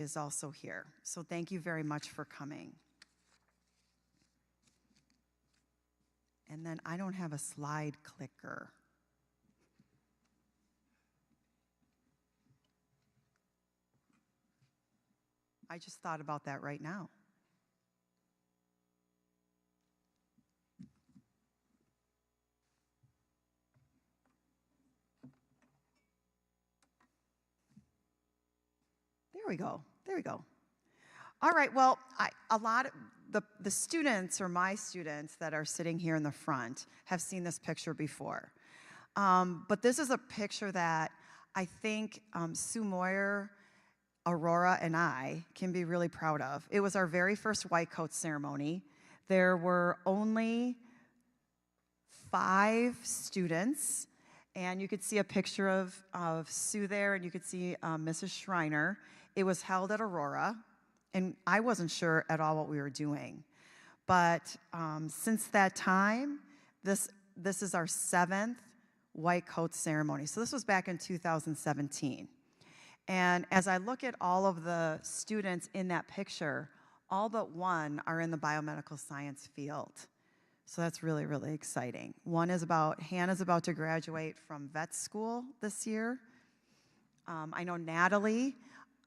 is also here. So thank you very much for coming. And then I don't have a slide clicker. I just thought about that right now. There we go. There we go. All right, well, a lot of the students, or my students that are sitting here in the front, have seen this picture before. But this is a picture that I think Sue Moyer, Aurora, and I can be really proud of. It was our very first white coat ceremony. There were only 5 students, and you could see a picture of Sue there, and you could see Mrs. Schreiner. It was held at Aurora, and I wasn't sure at all what we were doing. But since that time, this is our 7th white coat ceremony. So this was back in 2017. And as I look at all of the students in that picture, all but one are in the biomedical science field. So that's really, really exciting. Hannah's about to graduate from vet school this year. I know Natalie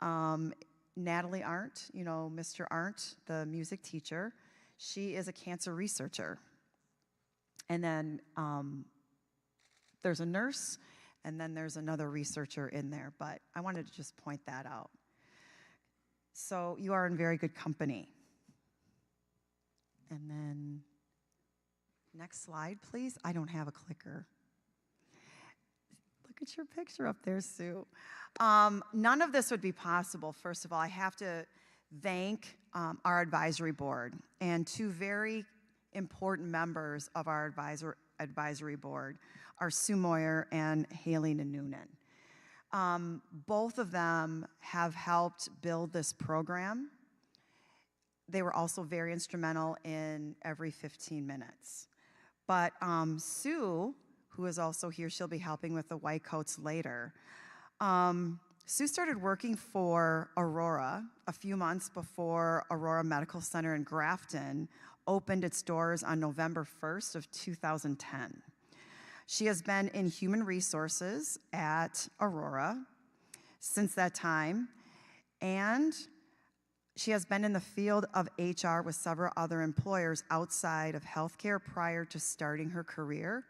Arndt, you know, Mr. Arndt, the music teacher, she is a cancer researcher. And then there's a nurse, and then there's another researcher in there, but I wanted to just point that out. So you are in very good company. And then, next slide, please. I don't have a clicker. Look at your picture up there, Sue. None of this would be possible. First of all, I have to thank our advisory board and 2 very important members of our advisory board are Sue Moyer and Haley Noonan. Both of them have helped build this program. They were also very instrumental in every 15 minutes. But Sue, who is also here, she'll be helping with the white coats later. Sue started working for Aurora a few months before Aurora Medical Center in Grafton opened its doors on November 1st of 2010. She has been in human resources at Aurora since that time, and she has been in the field of HR with several other employers outside of healthcare prior to starting her career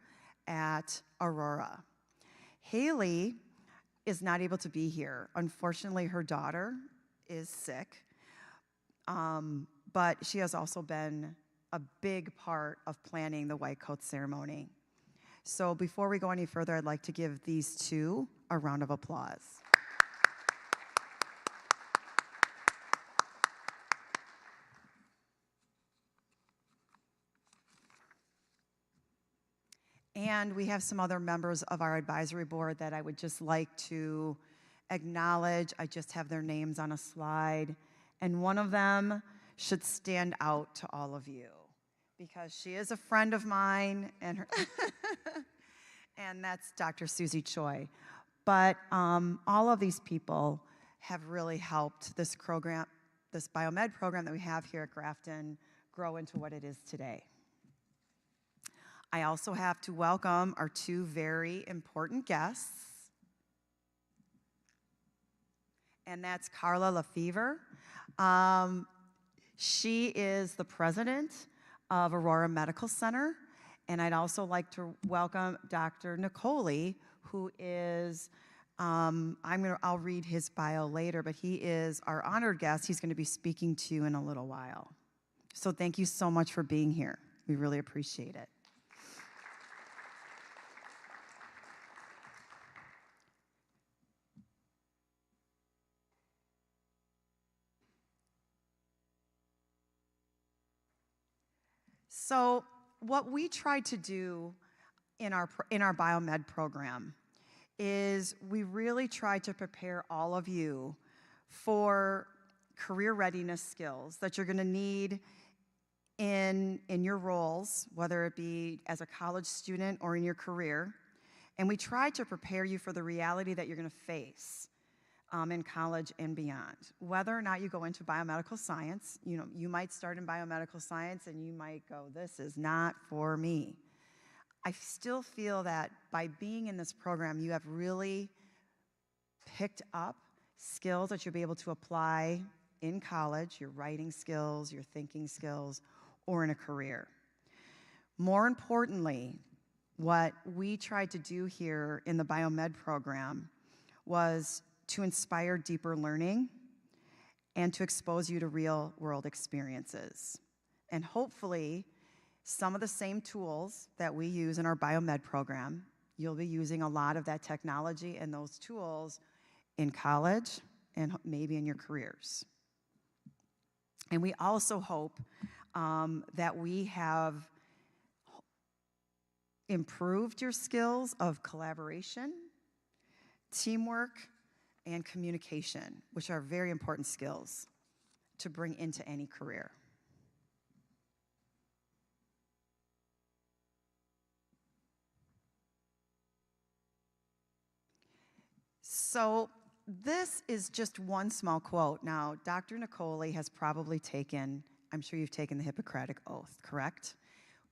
at Aurora. Haley is not able to be here. Unfortunately, her daughter is sick, but she has also been a big part of planning the white coat ceremony. So before we go any further, I'd like to give these 2 a round of applause. And we have some other members of our advisory board that I would just like to acknowledge. I just have their names on a slide. And one of them should stand out to all of you because she is a friend of mine, and and that's Dr. Susie Choi. But all of these people have really helped this program, this biomed program that we have here at Grafton, grow into what it is today. I also have to welcome our 2 very important guests, and that's Carla Lefevre. She is the president of Aurora Medical Center, and I'd also like to welcome Dr. Nicoli, who is, I'll read his bio later, but he is our honored guest. He's going to be speaking to you in a little while. So thank you so much for being here. We really appreciate it. So what we try to do in our biomed program is we really try to prepare all of you for career readiness skills that you're going to need in your roles, whether it be as a college student or in your career. And we try to prepare you for the reality that you're going to face in college and beyond. Whether or not you go into biomedical science, you might start in biomedical science and you might go, this is not for me. I still feel that by being in this program, you have really picked up skills that you'll be able to apply in college, your writing skills, your thinking skills, or in a career. More importantly, what we tried to do here in the biomed program was to inspire deeper learning and to expose you to real-world experiences. And hopefully, some of the same tools that we use in our biomed program, you'll be using a lot of that technology and those tools in college and maybe in your careers. And we also hope that we have improved your skills of collaboration, teamwork, and communication, which are very important skills to bring into any career. So this is just one small quote. Now, Dr. Nicoli has probably taken, I'm sure you've taken the Hippocratic Oath, correct?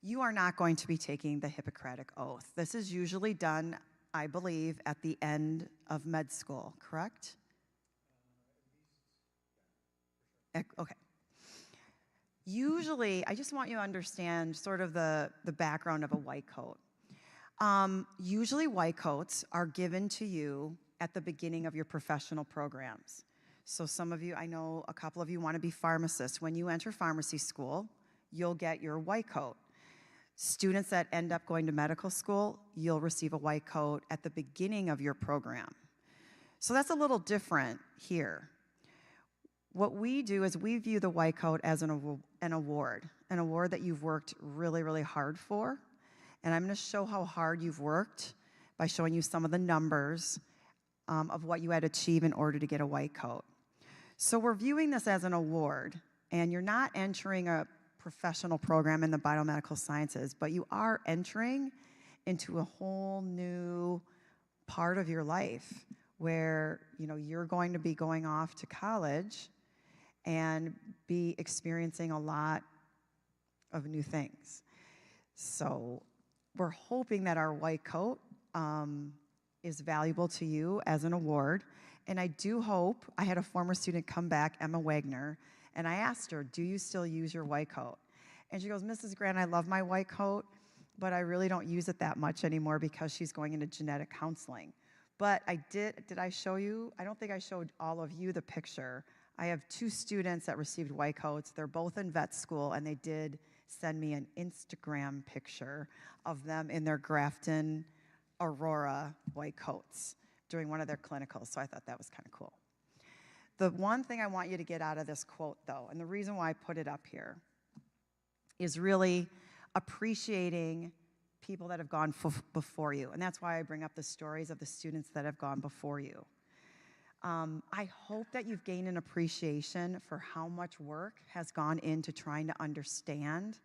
You are not going to be taking the Hippocratic Oath. This is usually done, I believe, at the end of med school, correct? Okay. Usually, I just want you to understand sort of the background of a white coat. Usually, white coats are given to you at the beginning of your professional programs. So some of you, I know a couple of you want to be pharmacists. When you enter pharmacy school, you'll get your white coat. Students that end up going to medical school, you'll receive a white coat at the beginning of your program. So that's a little different here. What we do is we view the white coat as an award that you've worked really, really hard for. And I'm going to show how hard you've worked by showing you some of the numbers of what you had to achieve in order to get a white coat. So we're viewing this as an award, and you're not entering a professional program in the biomedical sciences, but you are entering into a whole new part of your life where you're going to be going off to college and be experiencing a lot of new things. So we're hoping that our white coat is valuable to you as an award. And I do hope, I had a former student come back, Emma Wagner, and I asked her, do you still use your white coat? And she goes, Mrs. Grant, I love my white coat, but I really don't use it that much anymore because she's going into genetic counseling. But did I show you? I don't think I showed all of you the picture. I have 2 students that received white coats. They're both in vet school, and they did send me an Instagram picture of them in their Grafton Aurora white coats during one of their clinicals, so I thought that was kind of cool. The one thing I want you to get out of this quote, though, and the reason why I put it up here, is really appreciating people that have gone before you, and that's why I bring up the stories of the students that have gone before you. I hope that you've gained an appreciation for how much work has gone into trying to understand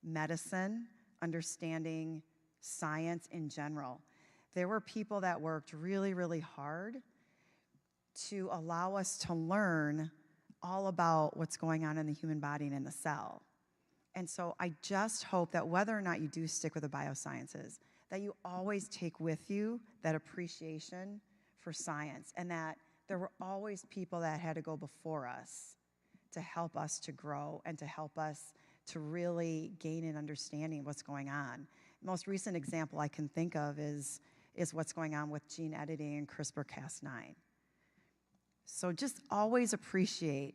medicine, understanding science in general. There were people that worked really, really hard to allow us to learn all about what's going on in the human body and in the cell. And so I just hope that whether or not you do stick with the biosciences, that you always take with you that appreciation for science, and that there were always people that had to go before us to help us to grow and to help us to really gain an understanding of what's going on. The most recent example I can think of is what's going on with gene editing and CRISPR-Cas9. So just always appreciate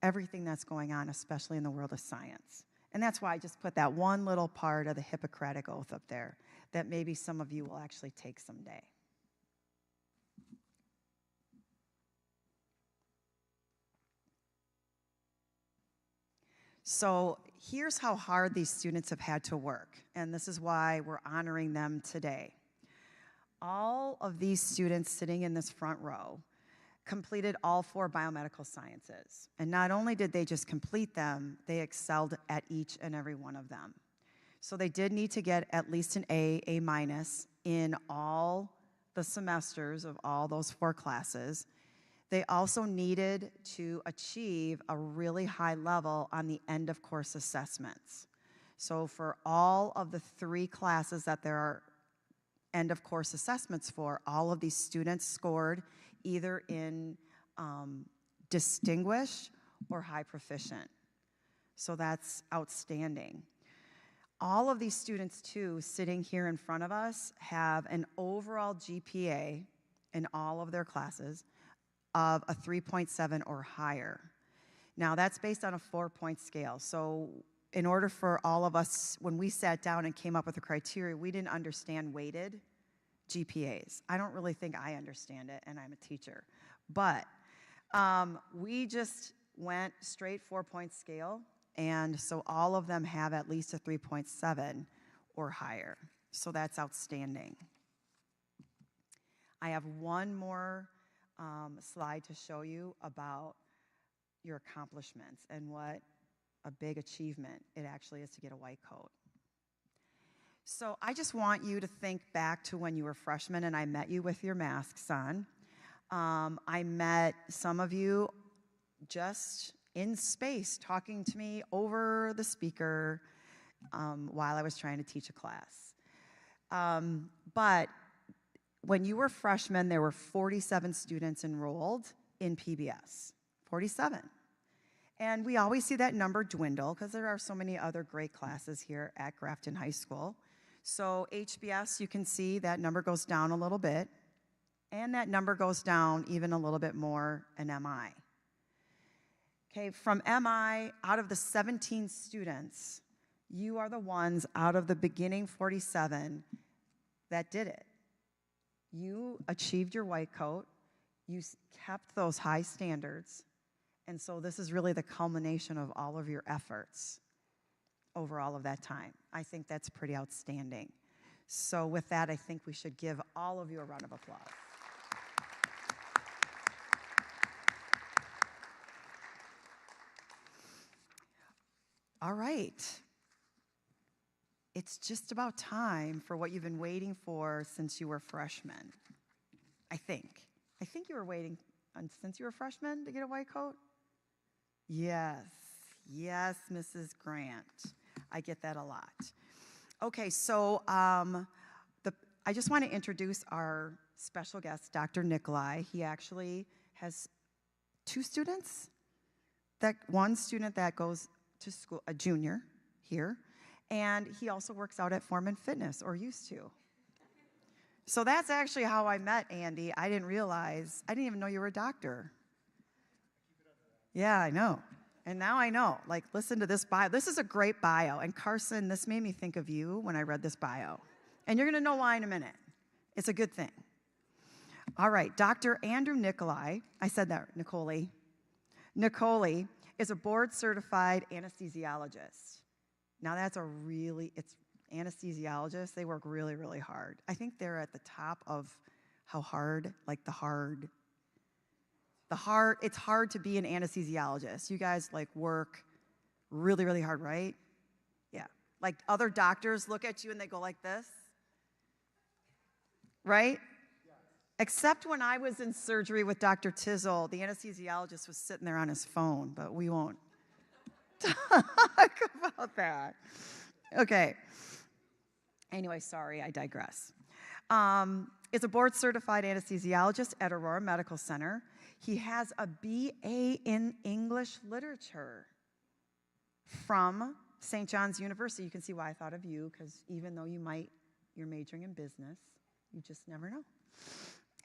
everything that's going on, especially in the world of science. And that's why I just put that one little part of the Hippocratic Oath up there that maybe some of you will actually take someday. So here's how hard these students have had to work, and this is why we're honoring them today. All of these students sitting in this front row completed all 4 biomedical sciences. And not only did they just complete them, they excelled at each and every one of them. So they did need to get at least an A minus in all the semesters of all those 4 classes. They also needed to achieve a really high level on the end of course assessments. So for all of the 3 classes that there are end of course assessments for, all of these students scored either in distinguished or high proficient. So that's outstanding. All of these students too, sitting here in front of us, have an overall GPA in all of their classes of a 3.7 or higher. Now that's based on a 4-point scale. So in order for all of us, when we sat down and came up with the criteria, we didn't understand weighted GPAs. I don't really think I understand it, and I'm a teacher. But we just went straight 4-point scale, and so all of them have at least a 3.7 or higher. So that's outstanding. I have one more slide to show you about your accomplishments and what a big achievement it actually is to get a white coat. So I just want you to think back to when you were freshmen and I met you with your masks on. I met some of you just in space talking to me over the speaker while I was trying to teach a class. But when you were freshmen, there were 47 students enrolled in PBS, 47. And we always see that number dwindle because there are so many other great classes here at Grafton High School. So HBS, you can see that number goes down a little bit, and that number goes down even a little bit more in MI. Okay, from MI, out of the 17 students, you are the ones out of the beginning 47 that did it. You achieved your white coat, you kept those high standards, and so this is really the culmination of all of your efforts over all of that time. I think that's pretty outstanding. So with that, I think we should give all of you a round of applause. All right. It's just about time for what you've been waiting for since you were freshmen, I think. I think you were waiting since you were freshmen to get a white coat? Yes, yes, Mrs. Grant. I get that a lot. Okay, so I just want to introduce our special guest, Dr. Nikolai. He actually has 2 students. One student that goes to school, a junior here, and he also works out at Foreman Fitness, or used to. So that's actually how I met Andy. I didn't even know you were a doctor. Yeah, I know. And now I know. Like, listen to this bio. This is a great bio. And Carson, this made me think of you when I read this bio. And you're going to know why in a minute. It's a good thing. All right, Dr. Andrew Nikolai, I said that, Nicoli is a board-certified anesthesiologist. Now that's it's anesthesiologists, they work really, really hard. I think they're at the top of how hard, it's hard to be an anesthesiologist. You guys work really, really hard, right? Yeah. Like other doctors look at you and they go like this, right? Yeah. Except when I was in surgery with Dr. Tizzle, the anesthesiologist was sitting there on his phone, but we won't talk about that. Okay. Anyway, sorry, I digress. Is a board-certified anesthesiologist at Aurora Medical Center. He has a BA in English Literature from St. John's University. You can see why I thought of you, because even though you're majoring in business, you just never know.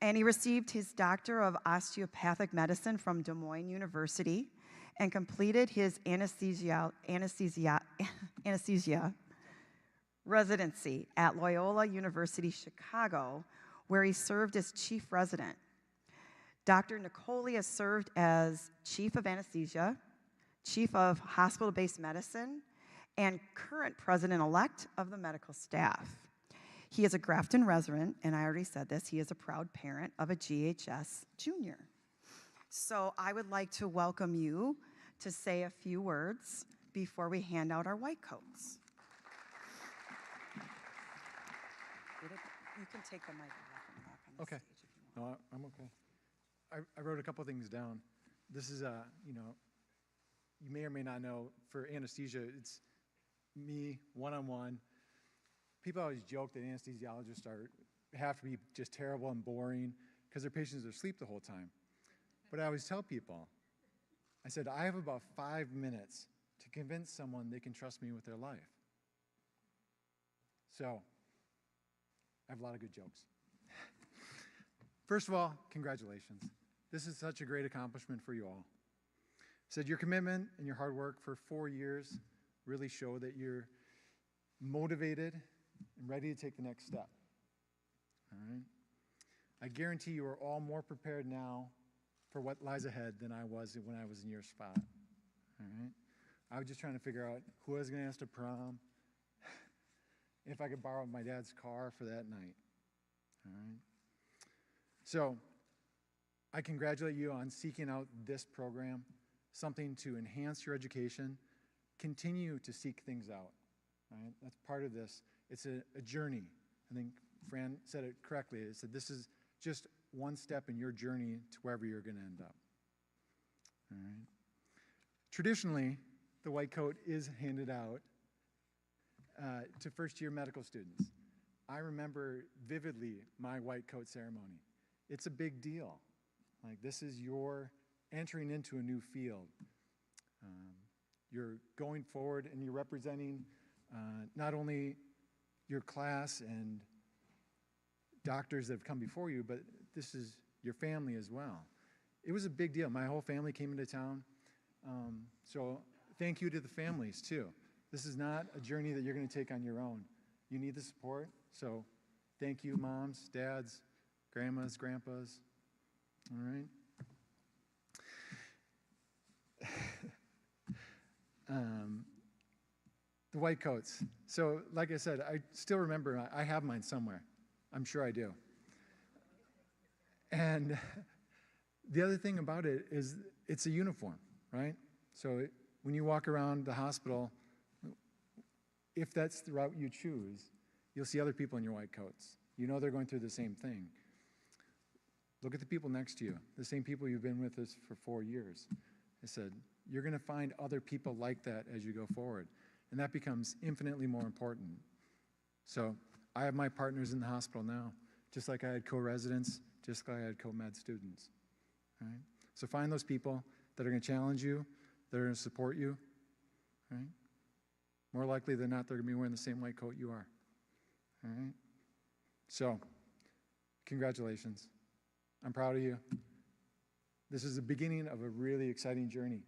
And he received his Doctor of Osteopathic Medicine from Des Moines University and completed his anesthesia residency at Loyola University Chicago, where he served as chief resident. Dr. Nicoli has served as chief of anesthesia, chief of hospital-based medicine, and current president-elect of the medical staff. He is a Grafton resident, and I already said this, he is a proud parent of a GHS junior. So I would like to welcome you to say a few words before we hand out our white coats. You can take the mic off and walk on the stage if you want. No, I'm okay. I wrote a couple things down. This is, you may or may not know, for anesthesia, it's me, one-on-one. People always joke that anesthesiologists have to be just terrible and boring because their patients are asleep the whole time. But I always tell people, I said, I have about 5 minutes to convince someone they can trust me with their life. So, I have a lot of good jokes. First of all, congratulations. This is such a great accomplishment for you all. Said your commitment and your hard work for 4 years really show that you're motivated and ready to take the next step. All right? I guarantee you are all more prepared now for what lies ahead than I was when I was in your spot. All right? I was just trying to figure out who I was going to ask to prom, if I could borrow my dad's car for that night. All right? So, I congratulate you on seeking out this program, something to enhance your education. Continue to seek things out. Right? That's part of this. It's a journey. I think Fran said it correctly. It said this is just one step in your journey to wherever you're going to end up. All right? Traditionally, the white coat is handed out to first-year medical students. I remember vividly my white coat ceremony. It's a big deal. Like, this is your entering into a new field. You're going forward and you're representing not only your class and doctors that have come before you, but this is your family as well. It was a big deal. My whole family came into town. So thank you to the families, too. This is not a journey that you're going to take on your own. You need the support. So thank you, moms, dads, grandmas, grandpas. All right? The white coats. So, like I said, I still remember, I have mine somewhere. I'm sure I do. And the other thing about it is it's a uniform, right? So when you walk around the hospital, if that's the route you choose, you'll see other people in your white coats. You know they're going through the same thing. Look at the people next to you, the same people you've been with us for 4 years. I said, you're going to find other people like that as you go forward. And that becomes infinitely more important. So I have my partners in the hospital now, just like I had co-residents, just like I had co-med students. Right? So find those people that are going to challenge you, that are going to support you. Right? More likely than not, they're going to be wearing the same white coat you are. All right? So, congratulations. I'm proud of you. This is the beginning of a really exciting journey.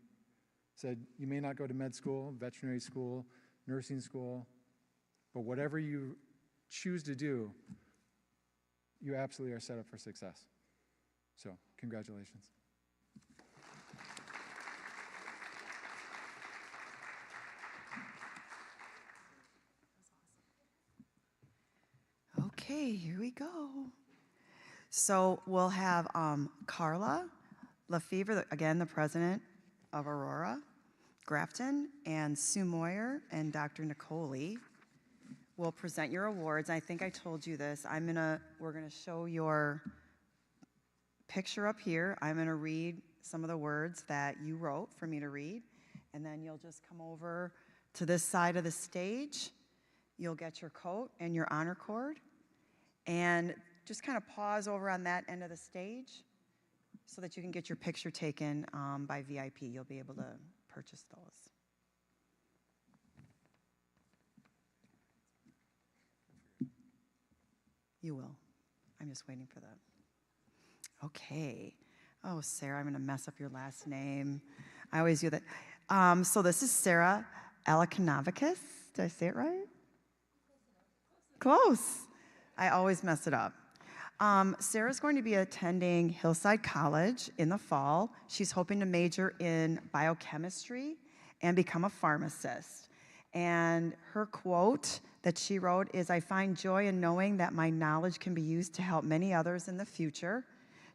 Said you may not go to med school, veterinary school, nursing school, but whatever you choose to do, you absolutely are set up for success. So, congratulations. Okay, here we go. So we'll have Carla Lefevre, again, the president of Aurora, Grafton, and Sue Moyer and Dr. Nicoli will present your awards. I think I told you this. We're gonna show your picture up here. I'm gonna read some of the words that you wrote for me to read, and then you'll just come over to this side of the stage. You'll get your coat and your honor cord, and just kind of pause over on that end of the stage so that you can get your picture taken by VIP. You'll be able to purchase those. You will. I'm just waiting for that. Okay. Oh, Sarah, I'm going to mess up your last name. I always do that. So this is Sarah Alakanovicus. Did I say it right? Close. I always mess it up. Sarah's going to be attending Hillside College in the fall. She's hoping to major in biochemistry and become a pharmacist. And her quote that she wrote is, "I find joy in knowing that my knowledge can be used to help many others in the future,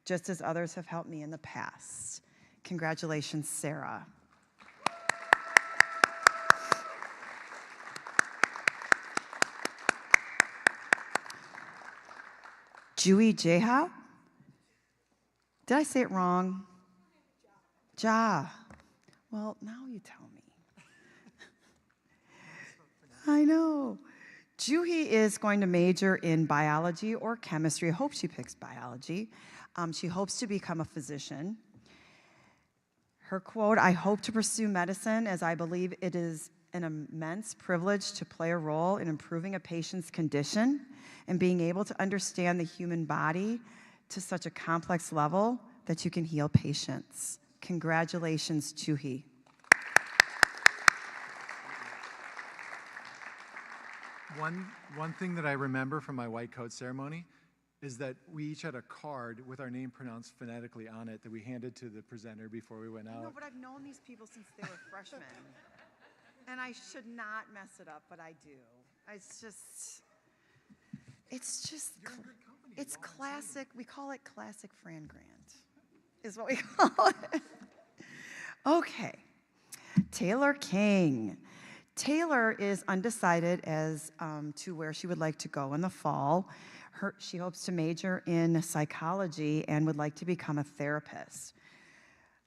just as others have helped me in the past." Congratulations, Sarah. Jui Jeha. Did I say it wrong? Ja. Well, now you tell me. I know. Juhi is going to major in biology or chemistry. I hope she picks biology. She hopes to become a physician. Her quote, "I hope to pursue medicine as I believe it is an immense privilege to play a role in improving a patient's condition and being able to understand the human body to such a complex level that you can heal patients." Congratulations, Juhi. One thing that I remember from my white coat ceremony is that we each had a card with our name pronounced phonetically on it that we handed to the presenter before we went out. No, but I've known these people since they were freshmen. And I should not mess it up, but I do. It's just it's classic. We call it classic Fran Grant, is what we call it. Okay, Taylor King. Taylor is undecided as to where she would like to go in the fall. She hopes to major in psychology and would like to become a therapist.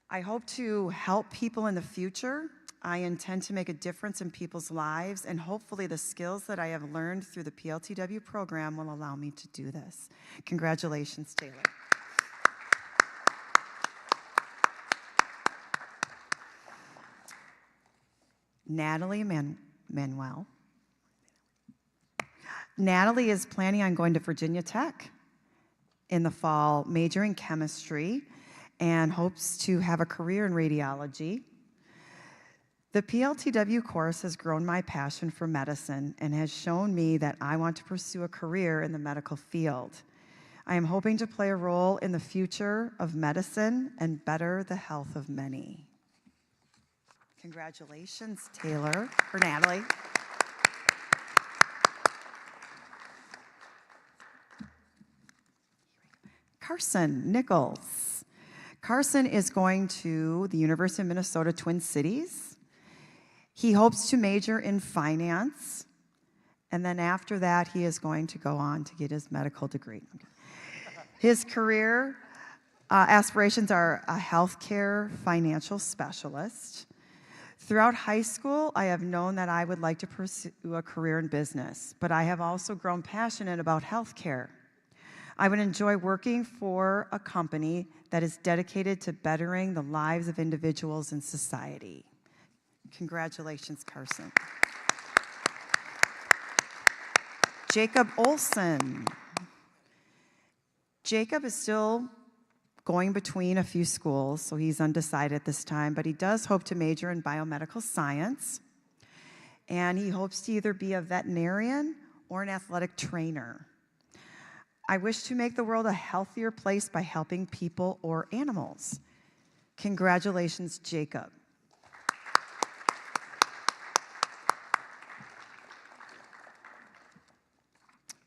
I hope to help people in the future. I intend to make a difference in people's lives, and hopefully the skills that I have learned through the PLTW program will allow me to do this. Congratulations, Taylor. Natalie Manuel. Natalie is planning on going to Virginia Tech in the fall, majoring in chemistry, and hopes to have a career in radiology. The PLTW course has grown my passion for medicine and has shown me that I want to pursue a career in the medical field. I am hoping to play a role in the future of medicine and better the health of many. Congratulations, Taylor, or Natalie. Carson Nichols. Carson is going to the University of Minnesota Twin Cities. He hopes to major in finance, and then after that, he is going to go on to get his medical degree. His career aspirations are a healthcare financial specialist. Throughout high school, I have known that I would like to pursue a career in business, but I have also grown passionate about healthcare. I would enjoy working for a company that is dedicated to bettering the lives of individuals in society. Congratulations, Carson. Jacob Olson. Jacob is still going between a few schools, so he's undecided at this time, but he does hope to major in biomedical science, and he hopes to either be a veterinarian or an athletic trainer. I wish to make the world a healthier place by helping people or animals. Congratulations, Jacob.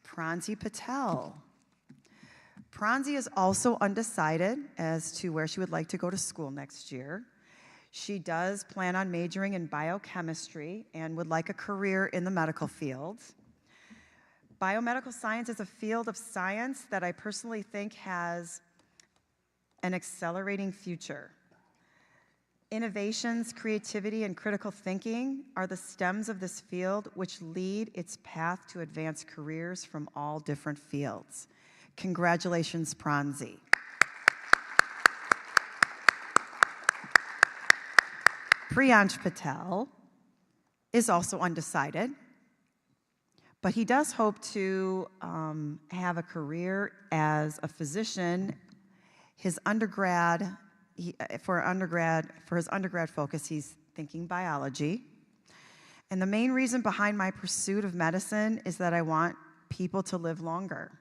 Pranzi Patel. Pranzi is also undecided as to where she would like to go to school next year. She does plan on majoring in biochemistry and would like a career in the medical field. Biomedical science is a field of science that I personally think has an accelerating future. Innovations, creativity, and critical thinking are the stems of this field which lead its path to advanced careers from all different fields. Congratulations, Pranzi. Priyansh Patel is also undecided, but he does hope to have a career as a physician. His undergrad, for his undergrad focus, he's thinking biology. And the main reason behind my pursuit of medicine is that I want people to live longer.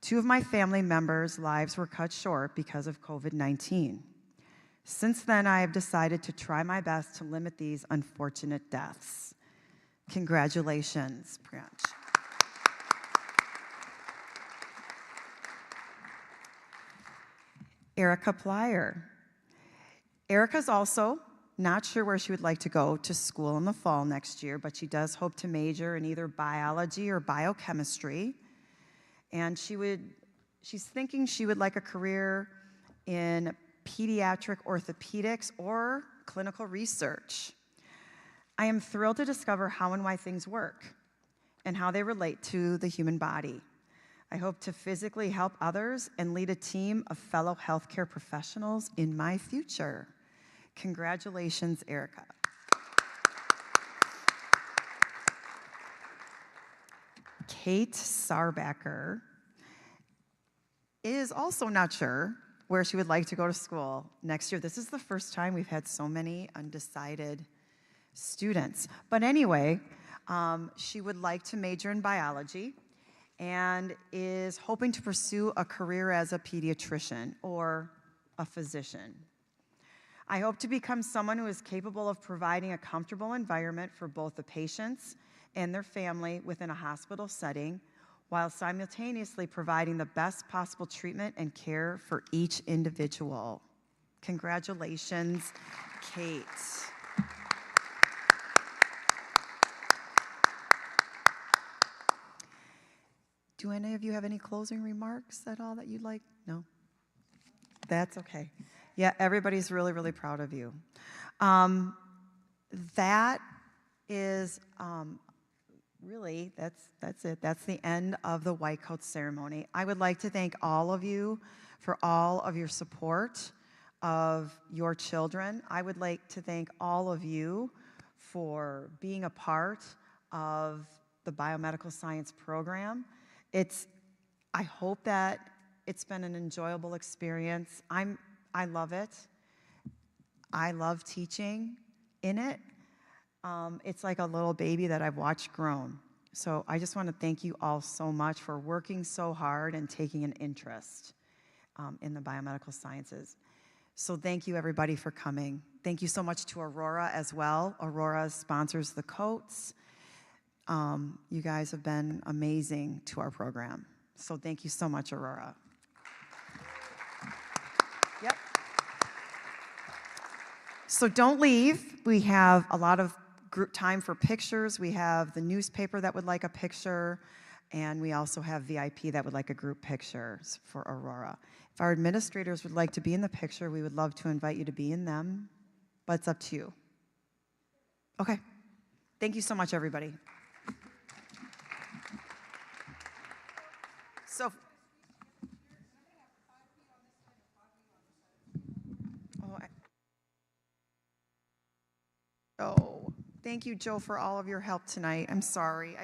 2 of my family members' lives were cut short because of COVID-19. Since then, I have decided to try my best to limit these unfortunate deaths. Congratulations, Priyansh. Erica Plyer. Erica's also not sure where she would like to go to school in the fall next year, but she does hope to major in either biology or biochemistry. And she's thinking she would like a career in pediatric orthopedics or clinical research. I am thrilled to discover how and why things work and how they relate to the human body. I hope to physically help others and lead a team of fellow healthcare professionals in my future. Congratulations, Erica. Kate Sarbacker is also not sure where she would like to go to school next year. This is the first time we've had so many undecided students. But anyway, she would like to major in biology and is hoping to pursue a career as a pediatrician or a physician. I hope to become someone who is capable of providing a comfortable environment for both the patients and their family within a hospital setting, while simultaneously providing the best possible treatment and care for each individual. Congratulations, Kate. Do any of you have any closing remarks at all that you'd like? No? That's okay. Yeah, everybody's really, really proud of you. That is really, that's it. That's the end of the white coat ceremony. I would like to thank all of you for all of your support of your children. I would like to thank all of you for being a part of the biomedical science program. I hope that it's been an enjoyable experience. I love it. I love teaching in it. It's like a little baby that I've watched grown. So I just want to thank you all so much for working so hard and taking an interest in the biomedical sciences. So thank you, everybody, for coming. Thank you so much to Aurora as well. Aurora sponsors the coats. You guys have been amazing to our program. So thank you so much, Aurora. Yep. So don't leave. We have a lot of group time for pictures. We have the newspaper that would like a picture, and we also have VIP that would like a group picture for Aurora. If our administrators would like to be in the picture, we would love to invite you to be in them, but it's up to you. Okay. Thank you so much, everybody. So, thank you, Joe, for all of your help tonight. I'm sorry.